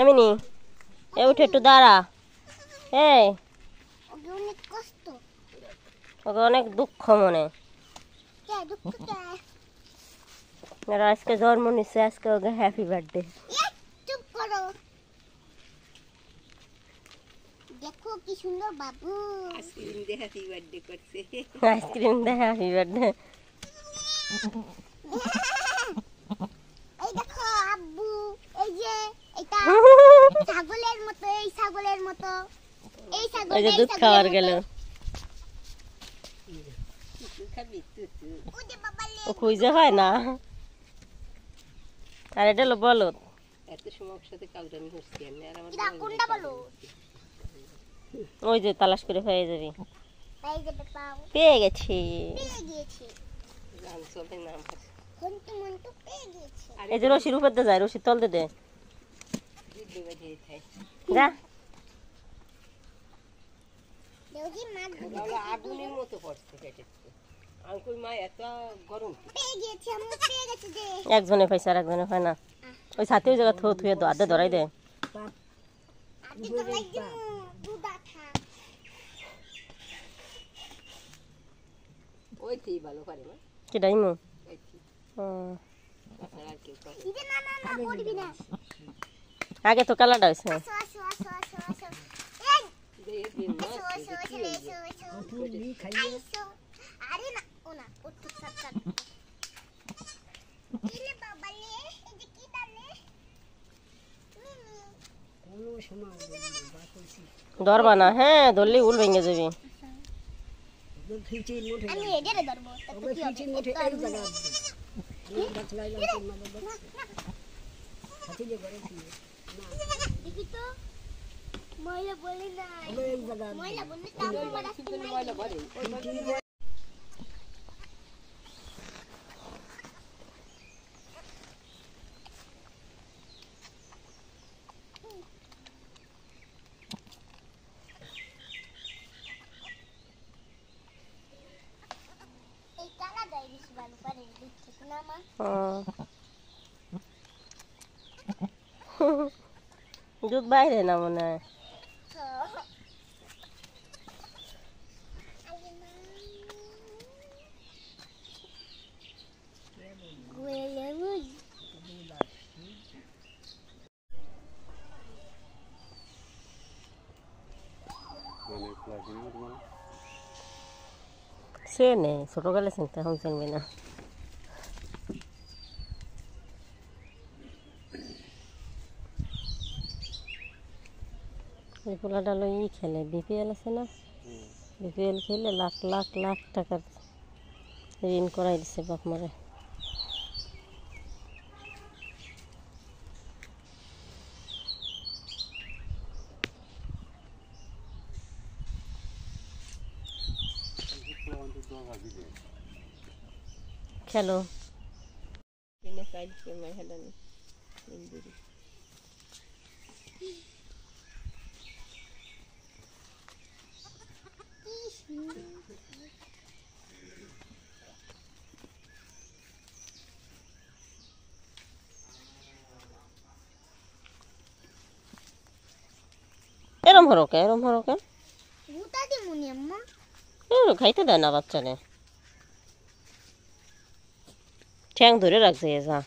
আমি নি এ উঠে একটু দাঁড়া। এই অনেক কষ্ট, ওকে অনেক দুঃখ মনে। আর আজকে জন্ম নিচ্ছে, আজকে ওকে হ্যাপি বার্থডে। চুপ করো, দেখো কি সুন্দর বাবু আইসক্রিম দিয়ে হ্যাপি বার্থডে করছে। আইসক্রিম দে হ্যাপি বার্থডে। এই দেখো আব্বু, এই যে এটা ছাগলের মতো, এই ছাগলের মতো, এই ছাগল, ওই যে দুধ খাওয়ার গেল। ও খুঁজে হয় না। আর এটা হলো বলদ। এত সময় ওর সাথে কাউরামি হচ্ছে আমি আর আমার এটা কোনটা বলো? ওই যে তালাশ করে পেয়ে যাবি। এই যে পাও পেয়ে গেছি। পেয়ে গিয়েছি, গান চলে না আমার। কোনটা মন তো পেয়ে গিয়েছি। এই যে রশির উপর দিয়ে যায়, রশির তল দিয়ে দে। দিদি বাজিয়ে খাই। যা দেউজি মা বাবা আগুনের মতো পড়ছে পেটেতে। আমি কই মা এত গরম কি? পেয়ে গিয়েছি, আমরা পেয়ে গেছি যে। একজনে পাইছে আর একজনে পায় না। ওই সাথে ওই জায়গা থুয়ে আধে ধরাই দে। আজকে তো লাগি দুধা খা। ওইতেই ভালো করে মা। কি ডাইমু? ওইতেই। তাছাড়া আর কেউ করে না। দিদি না না না করবি না। আগে তো কালাটা হয়েছে। আসো আসো আসো আসো আসো। এই দিয়ে দিন মা, আসো আসো আসো আসো আসো। আইসো। আরে না ও না ও তো সাত সাত। ইলে বাবা লে, এই যে কি দালে? মিমি। কোনো সময় বা কইছি ধরবা না, হ্যাঁ ধরলে উল ভেঙে যাবি। খিচি মোটে আমি এটারে ধরবো। তাতে কি হবে? খিচি মোটে এই জায়গা আমি গাছ লাইলাম তো মা বাবা হাতি দিয়ে করে ছিল দেখি তো ময়লা বলি না। এই জায়গা ময়লা বললে তো আমার রাস্তা নাই। ময়লা করে এই কালা গায়ে বেশি ভালো পারে দুধ থেকে না মা। দুধ বাইরে না মনে হয়। সে নেই ছোটকালে চিনতে, এখন চিনবি না। এই পোলাটা হলো ই খেলে, বিপিএল আছে না, বিপিএল খেলে লাখ লাখ লাখ টাকার ঋণ করাই দিছে বাপ মারে। খেলো কিনে চাইছে মাই হেলানি ইন্দুরি এরম হরকে, এরম হরকে গুতা দি মুনি আম্মা। খাইতে দেয় না বাচ্চারে, ঠ্যাং ধরে রাখছে যা।